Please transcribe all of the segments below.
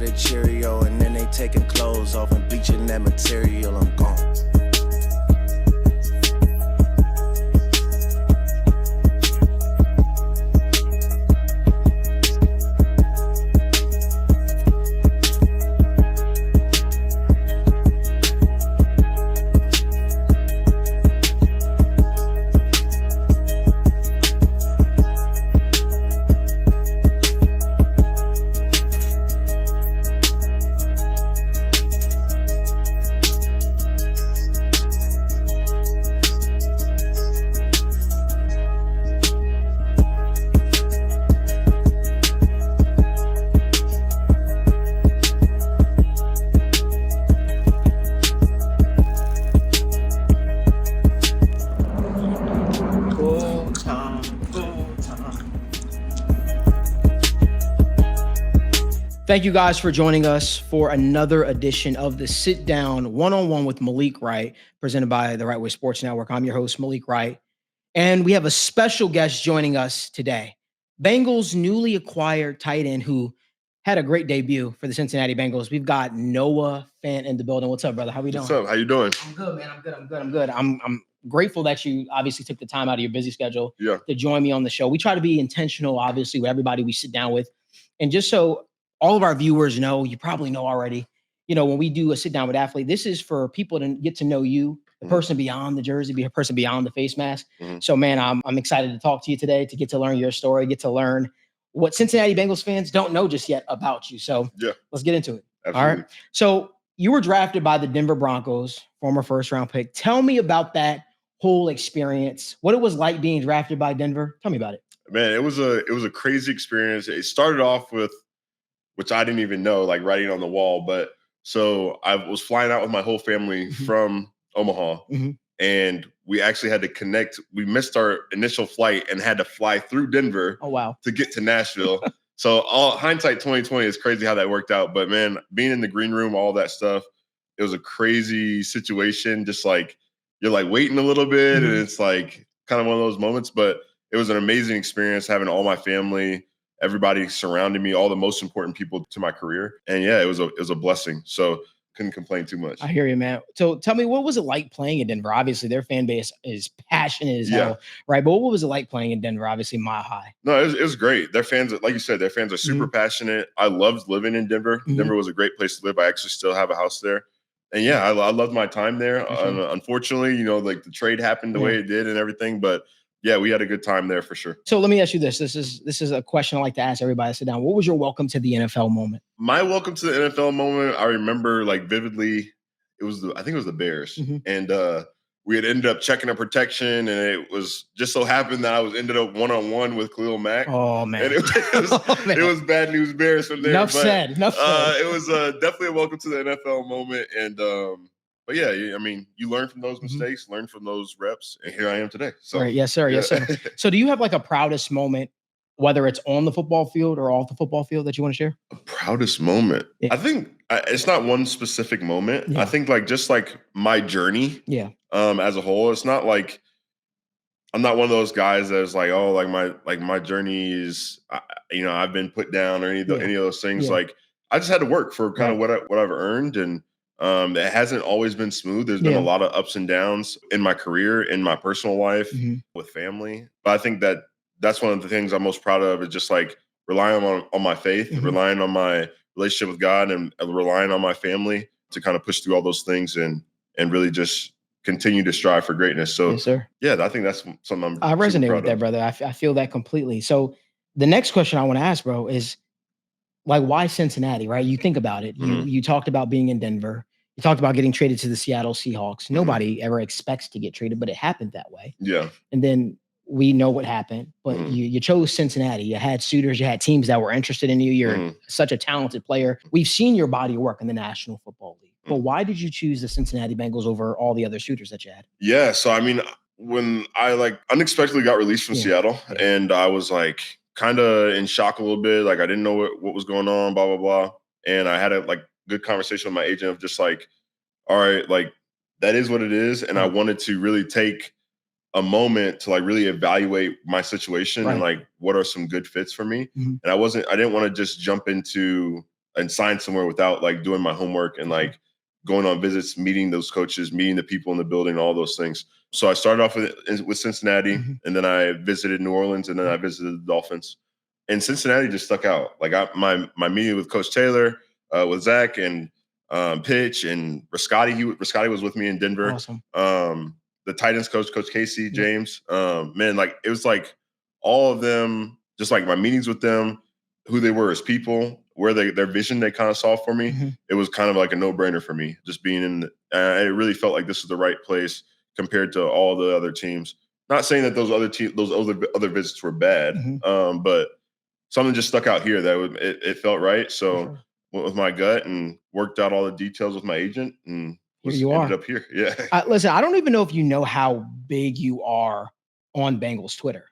a Cheerio, and then they taking clothes off and bleaching that material. I'm gone. Thank you guys for joining us for another edition of the Sit Down One-on-One with Malik Wright, presented by the Right Way Sports Network. I'm your host, Malik Wright, and we have a special guest joining us today. Bengals newly acquired tight end who had a great debut for the Cincinnati Bengals. We've got Noah Fant in the building. What's up, brother? How we doing? What's up? How you doing? I'm good, man. I'm good. I'm grateful that you obviously took the time out of your busy schedule to join me on the show. We try to be intentional, obviously, with everybody we sit down with. And just so all of our viewers know, you probably know already, when we do a sit down with athlete, this is for people to get to know you, the person beyond the jersey, be a person beyond the face mask. So, man, I'm excited to talk to you today, to get to learn your story, get to learn what Cincinnati Bengals fans don't know just yet about you. So let's get into it. Absolutely. All right. So you were drafted by the Denver Broncos, former first-round pick. Tell me about that whole experience, what it was like being drafted by Denver. Tell me about it. Man, it was a crazy experience. It started off with, which I didn't even know, like writing on the wall. But so I was flying out with my whole family from Omaha, and we actually had to connect. We missed our initial flight and had to fly through Denver to get to Nashville. So hindsight 2020 is crazy how that worked out. But man, being in the green room, all that stuff, it was a crazy situation. Just like you're like waiting a little bit, and it's like kind of one of those moments. But it was an amazing experience having all my family, everybody surrounding me, all the most important people to my career. And yeah, it was a blessing. So couldn't complain too much. I hear you, man. So tell me, what was it like playing in Denver? Obviously, their fan base is passionate as hell, right? But what was it like playing in Denver? Obviously, Mile High. No, it was great. Their fans, like you said, their fans are super passionate. I loved living in Denver. Denver was a great place to live. I actually still have a house there. And yeah, I loved my time there. Unfortunately, like the trade happened the way it did and everything, but yeah, we had a good time there for sure. So let me ask you this. This is a question I like to ask everybody. Sit down. What was your welcome to the NFL moment? My welcome to the NFL moment, I remember like vividly. I think it was the Bears, and we had ended up checking a protection, and it was just so happened that I ended up one-on-one with Khalil Mack. Oh man, and it was bad news Bears from there. Enough said. It was definitely a welcome to the NFL moment, and but yeah, I mean, you learn from those mistakes, learn from those reps, and here I am today. So right. Yes, sir. Yeah. Yes, sir. So do you have like a proudest moment, whether it's on the football field or off the football field, that you want to share? A proudest moment? I think it's not one specific moment. I think just like my journey as a whole. It's not like I'm not one of those guys that's like, oh, like my journey is, I've been put down or any of those things. Like I just had to work for kind of what I've earned, and it hasn't always been smooth. There's been a lot of ups and downs in my career, in my personal life, with family. But I think that's one of the things I'm most proud of, is just like relying on my faith, relying on my relationship with God, and relying on my family to kind of push through all those things and really just continue to strive for greatness. So yes, sir. Yeah, I think that's something I resonate with that, brother. I feel that completely. So the next question I want to ask, bro, is like, why Cincinnati, right? You think about it. You talked about being in Denver. You talked about getting traded to the Seattle Seahawks. Nobody ever expects to get traded, but it happened that way. Yeah. And then we know what happened, but you chose Cincinnati. You had suitors, you had teams that were interested in you. You're such a talented player. We've seen your body of work in the National Football League. But why did you choose the Cincinnati Bengals over all the other suitors that you had? Yeah. So, I mean, when I unexpectedly got released from Seattle, and I was like kind of in shock a little bit. Like I didn't know what was going on, blah, blah, blah. And I had a good conversation with my agent of just like, all right, like that is what it is. And I wanted to really take a moment to really evaluate my situation and what are some good fits for me. And I didn't want to just jump into and sign somewhere without like doing my homework and like going on visits, meeting those coaches, meeting the people in the building, all those things. So I started off with Cincinnati, and then I visited New Orleans, and then I visited the Dolphins. And Cincinnati just stuck out. Like my meeting with Coach Taylor, with Zach and Pitch and Rascotti. Rascotti was with me in Denver. Awesome. The Titans coach, Coach Casey, James. Man, like it was like all of them, just like my meetings with them, who they were as people, where their vision they kind of saw for me. It was kind of like a no-brainer for me. Just being in, it really felt like this is the right place compared to all the other teams. Not saying that those other visits were bad, but something just stuck out here that it felt right. So went with my gut and worked out all the details with my agent, and ended up here. Yeah. Listen, I don't even know if you know how big you are on Bengals Twitter.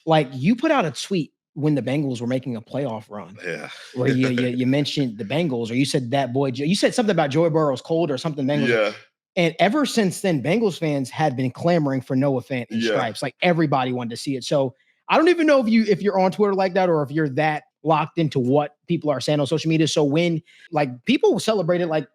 Like you put out a tweet when the Bengals were making a playoff run. Yeah. Where you mentioned the Bengals, or you said that boy, you said something about Joe Burrow's cold or something. Bengals. Yeah. And ever since then, Bengals fans had been clamoring for Noah Fant in stripes. Like everybody wanted to see it. So I don't even know if you're on Twitter like that, or if you're that locked into what people are saying on social media. So when like people celebrated like,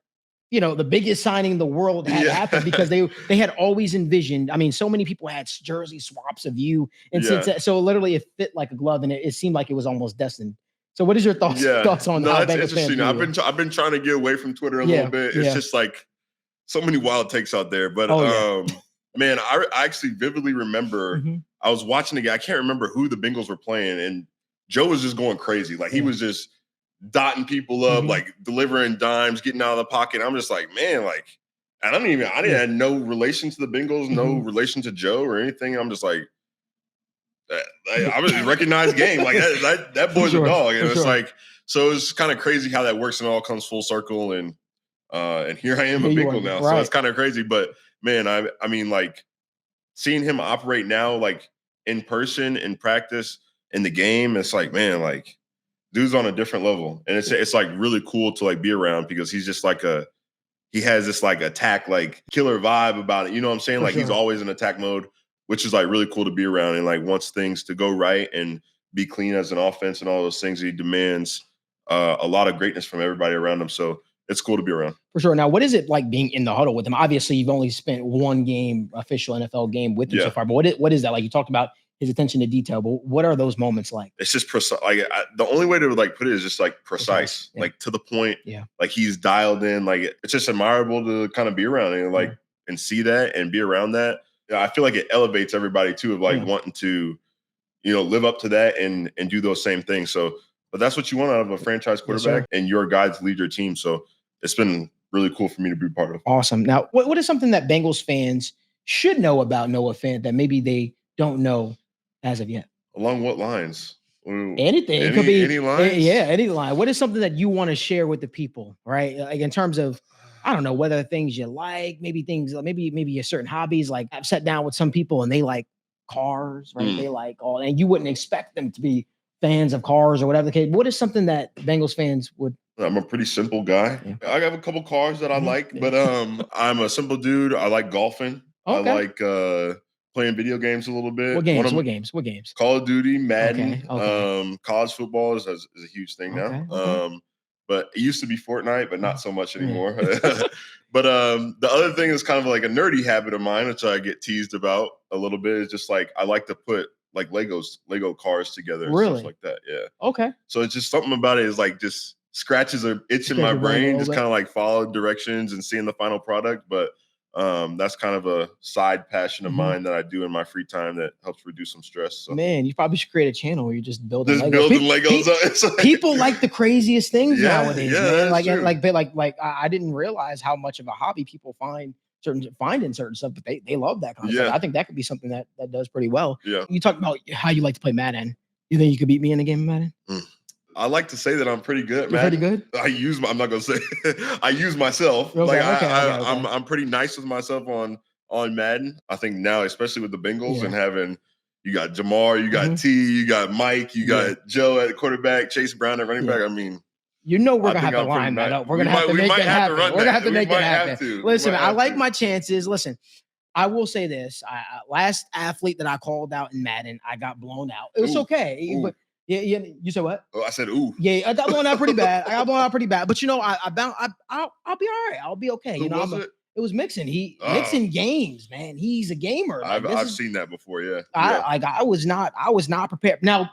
you know, the biggest signing in the world had happened, because they had always envisioned. I mean, so many people had jersey swaps of you, and so literally it fit like a glove, and it seemed like it was almost destined. So, what is your thoughts on how that's Bengals fans? I've been trying to get away from Twitter a little bit. It's just like so many wild takes out there. But man, I actually vividly remember I was watching the game. I can't remember who the Bengals were playing, and Joe was just going crazy. Like he was just dotting people up, like delivering dimes, getting out of the pocket. I'm just like, man, like, I didn't have no relation to the Bengals, no relation to Joe or anything. I'm just like, I was recognized game. Like that boy's a dog. And it's like, so it's kind of crazy how that works and it all comes full circle. And here I am a Bengal now. So it's kind of crazy. But man, I mean, like seeing him operate now, like in person, in practice, in the game, it's like, man, like, dude's on a different level, and it's like really cool to like be around, because he's just like he has this like attack, like killer vibe about it. You know what I'm saying? Like he's always in attack mode, which is like really cool to be around, and like wants things to go right and be clean as an offense and all those things. He demands a lot of greatness from everybody around him. So it's cool to be around. For sure. Now, what is it like being in the huddle with him? Obviously, you've only spent one game, official NFL game with him so far, but what is that like? You talked about his attention to detail, but what are those moments like? It's just precise. Like the only way to like put it is just like precise, like to the point. Yeah. Like he's dialed in. Like it's just admirable to kind of be around and like and see that and be around that. I feel like it elevates everybody too, of like wanting to, you know, live up to that and do those same things. So, but that's what you want out of a franchise quarterback, and your guys lead your team. So it's been really cool for me to be part of. Awesome. Now, what is something that Bengals fans should know about Noah Fant that maybe they don't know as of yet? Along what lines? Anything. It could be any lines. Yeah, any line. What is something that you want to share with the people, right? Like in terms of, I don't know, whether things you like, maybe your certain hobbies. Like I've sat down with some people and they like cars, right? They like all, and you wouldn't expect them to be fans of cars or whatever the case. What is something that Bengals fans would? I'm a pretty simple guy. Yeah. I have a couple cars that I like, but I'm a simple dude. I like golfing. Okay. I like playing video games a little bit. What games? Call of Duty, Madden. Okay. College football is a huge thing now. But it used to be Fortnite, but not so much anymore. But the other thing is kind of like a nerdy habit of mine, which I get teased about a little bit, is just like I like to put like Lego cars together and stuff like that. Yeah. Okay. So it's just something about it is like just scratches an itch in my brain, just kind of like follow directions and seeing the final product. But that's kind of a side passion of mine that I do in my free time that helps reduce some stress. So. Man, you probably should create a channel where you're just building Legos. People like the craziest things nowadays, man. Like I didn't realize how much of a hobby people find in certain stuff, but they love that kind of stuff. I think that could be something that does pretty well. Yeah. You talked about how you like to play Madden. You think you could beat me in a game of Madden? I like to say that I'm pretty good, man. Pretty good? I'm not gonna say I use myself. Okay, I'm pretty nice with myself on Madden. I think now, especially with the Bengals and having, you got Jamar, you got T, you got Mike, you got Joe at quarterback, Chase Brown at running back. I mean, you know we're gonna have to line that up. We're gonna have to make it happen. We're gonna have to make it happen. Listen, I like my chances. Listen, I will say this. Last athlete that I called out in Madden, I got blown out. It was okay. But Yeah. You said what? Oh, I said, ooh. Yeah, I got blown out pretty bad. But I'll be all right. I'll be okay. Who was it? It was Mixon. Mixon games, man. He's a gamer. I've seen that before. Yeah. I was not prepared. Now,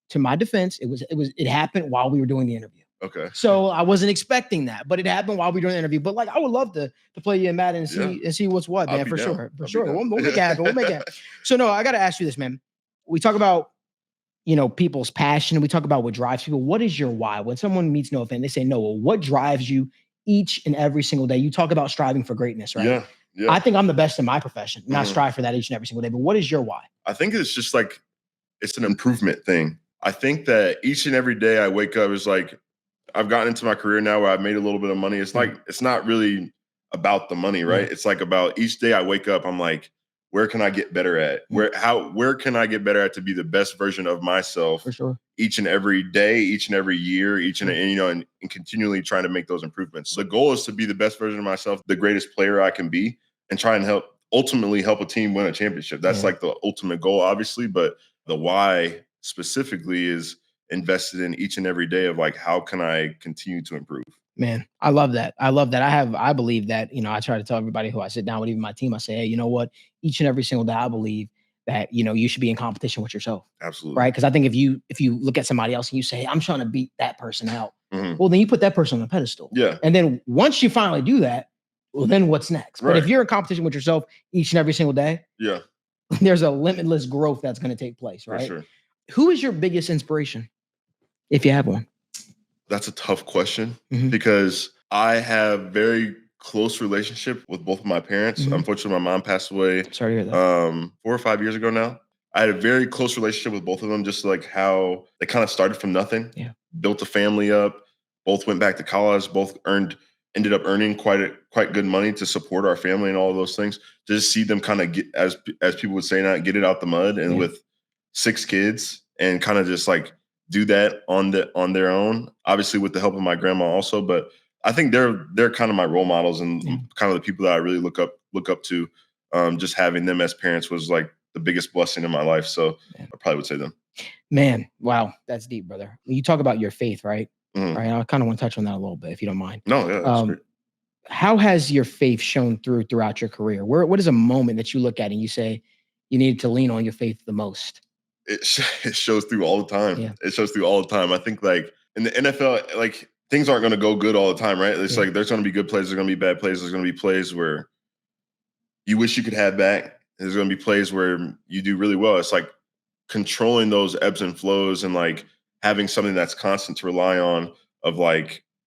to my defense, it happened while we were doing the interview. Okay. So I wasn't expecting that, but it happened while we were doing the interview. But I would love to play you in Madden and see what's what, man. For sure. We'll make it happen. We'll make it happen. So no, I got to ask you this, man. We talk about people's passion. We talk about what drives people. What is your why? When someone meets Noah Fant, they say, Noah, what drives you each and every single day? You talk about striving for greatness, right? Yeah. I think I'm the best in my profession, and I strive for that each and every single day. But what is your why? I think it's just it's an improvement thing. I think that each and every day I wake up is I've gotten into my career now where I've made a little bit of money. It's it's not really about the money, right? It's about each day I wake up, I'm like, where can I get better at? Where can I get better at to be the best version of myself? For sure. Each and every day, each and every year, and continually trying to make those improvements. So the goal is to be the best version of myself, the greatest player I can be, and try and ultimately help a team win a championship. That's the ultimate goal, obviously, but the why specifically is invested in each and every day of how can I continue to improve? Man, I love that. I believe that, I try to tell everybody who I sit down with, even my team, I say, hey, you know what? Each and every single day, I believe that, you should be in competition with yourself. Absolutely. Right. Because I think if you look at somebody else and you say, hey, I'm trying to beat that person out, well, then you put that person on a pedestal. Yeah. And then once you finally do that, well, then what's next? Right. But if you're in competition with yourself each and every single day, there's a limitless growth that's going to take place. Right. For sure. Who is your biggest inspiration, if you have one? That's a tough question because I have very close relationship with both of my parents. Unfortunately, my mom passed away. Sorry to hear that. 4 or 5 years ago now. I had a very close relationship with both of them, just how they kind of started from nothing, built a family up, both went back to college, both ended up earning quite good money to support our family and all of those things. Just see them kind of get, as people would say now, get it out the mud, and with 6 kids and kind of just do that on their own, obviously with the help of my grandma also. But I think they're kind of my role models and kind of the people that I really look up to. Just having them as parents was the biggest blessing in my life. So I probably would say them. Man, wow, that's deep, brother. You talk about your faith, right? Right. I kind of want to touch on that a little bit, if you don't mind. No, yeah, that's great. How has your faith shown throughout your career? What is a moment that you look at and you say you needed to lean on your faith the most? It shows through all the time. Yeah. It shows through all the time. I think in the NFL, things aren't going to go good all the time, right? It's there's going to be good plays, there's going to be bad plays, there's going to be plays where you wish you could have back. There's going to be plays where you do really well. It's controlling those ebbs and flows and having something that's constant to rely on of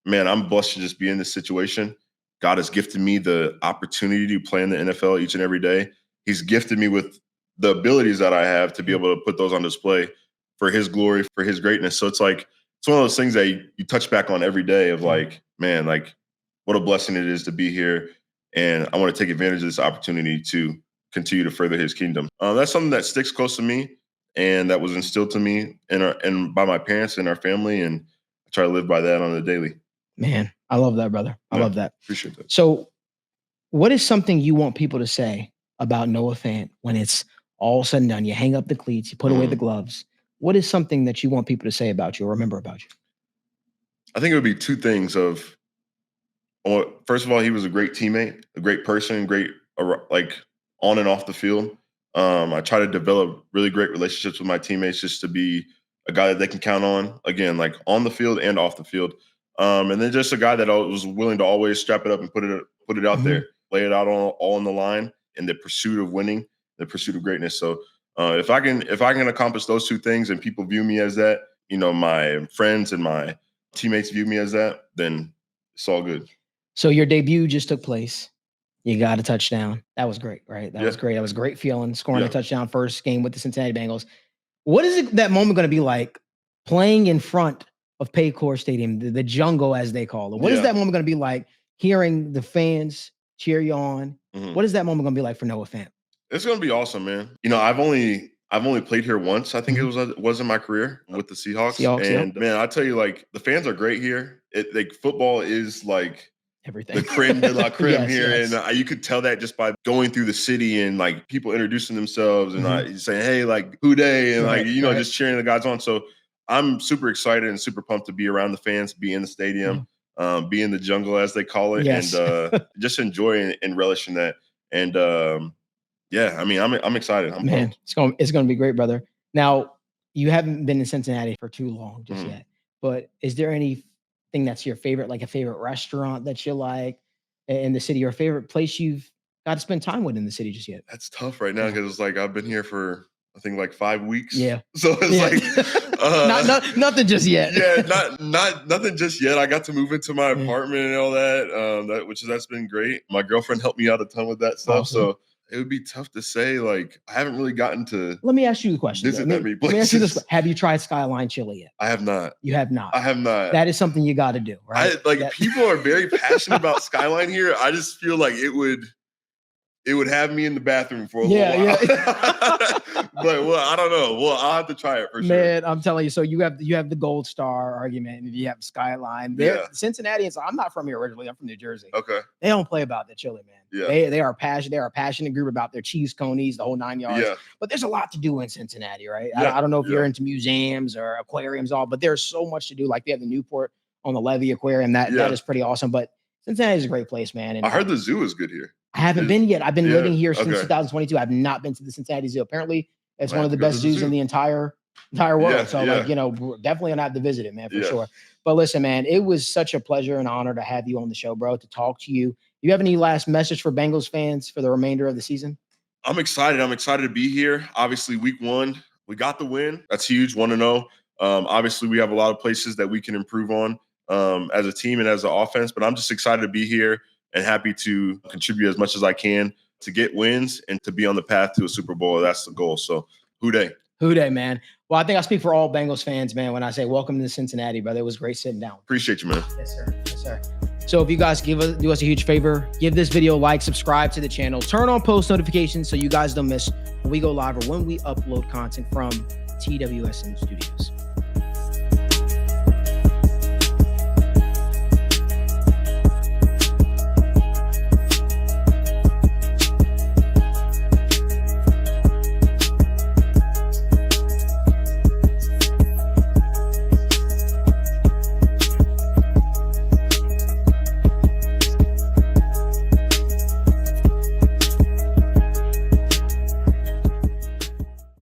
man, I'm blessed to just be in this situation. God has gifted me the opportunity to play in the NFL each and every day. He's gifted me with the abilities that I have to be able to put those on display for his glory, for his greatness. So it's one of those things that you touch back on every day of man, what a blessing it is to be here. And I want to take advantage of this opportunity to continue to further his kingdom. That's something that sticks close to me and that was instilled to me and by my parents and our family. And I try to live by that on the daily. Man, I love that, brother. I love that. Appreciate that. So what is something you want people to say about Noah Fant when it's all said and done? You hang up the cleats, you put away the gloves. What is something that you want people to say about you or remember about you? I think it would be 2 things first of all, he was a great teammate, a great person, great, on and off the field. I try to develop really great relationships with my teammates just to be a guy that they can count on, again, on the field and off the field. And then just a guy that was willing to always strap it up and put it out there, lay it out all on the line in the pursuit of winning, the pursuit of greatness. So if I can accomplish those 2 things and people view me as that, my friends and my teammates view me as that, then it's all good. So your debut just took place. You got a touchdown. That was great, right? That was great. That was a great feeling, scoring a touchdown first game with the Cincinnati Bengals. What is that moment going to be like playing in front of Paycor Stadium, the jungle as they call it? What is that moment going to be like hearing the fans cheer you on? What is that moment going to be like for Noah Fant? It's going to be awesome, man. I've only played here once. I think it was in my career with the Seahawks. And man, I tell you, the fans are great here. Football is everything. The creme de la creme here. Yes. And you could tell that just by going through the city and people introducing themselves and saying, hey, who they? And just cheering the guys on. So I'm super excited and super pumped to be around the fans, be in the stadium, be in the jungle, as they call it, yes. and just enjoy and relish in that. And yeah, I mean, I'm excited. I'm pumped. It's going to be great, brother. Now, you haven't been in Cincinnati for too long just yet, but is there anything that's your favorite, like a favorite restaurant that you like in the city, or a favorite place you've got to spend time with in the city just yet? That's tough right now because it's like I've been here for I think like 5 weeks. Yeah. So it's like nothing just yet. Yeah, nothing just yet. I got to move into my apartment and all that. That's been great. My girlfriend helped me out a ton with that stuff. Awesome. So it would be tough to say. Like I haven't really gotten to. Let me ask you the question. Visit that many places. Let me ask you this: have you tried Skyline Chili yet? I have not. You have not. I have not. That is something you got to do, right? People are very passionate about Skyline here. I just feel like it would have me in the bathroom for a little while. Yeah. But I don't know. Well, I'll have to try it for sure. Man, I'm telling you. So you have the Gold Star argument, and you have Skyline. Cincinnatians. I'm not from here originally. I'm from New Jersey. Okay. They don't play about the chili, man. Yeah. They are passionate. They are a passionate group about their cheese conies, the whole 9 yards. Yeah. But there's a lot to do in Cincinnati, right? Yeah. I don't know if you're into museums or aquariums, but there's so much to do. Like they have the Newport on the Levee Aquarium. That is pretty awesome. But Cincinnati is a great place, man. And I heard the zoo is good here. I haven't been yet. I've been living here since 2022. I've not been to the Cincinnati Zoo. Apparently, it's one of the best zoos in the entire world. Yeah, so, we're definitely gonna have to visit it, man, for sure. But listen, man, it was such a pleasure and honor to have you on the show, bro, to talk to you. You have any last message for Bengals fans for the remainder of the season? I'm excited. I'm excited to be here. Obviously, week 1, we got the win. That's huge. 1-0. Obviously, we have a lot of places that we can improve on as a team and as an offense. But I'm just excited to be here and happy to contribute as much as I can to get wins and to be on the path to a Super Bowl. That's the goal. So, 𝗦𝗣𝗢𝗚, man. Well, I think I speak for all Bengals fans, man, when I say welcome to Cincinnati, brother. It was great sitting down. Appreciate you, man. Yes, sir. Yes, sir. So if you guys do us a huge favor, give this video a like, subscribe to the channel, turn on post notifications so you guys don't miss when we go live or when we upload content from TWSN Studios.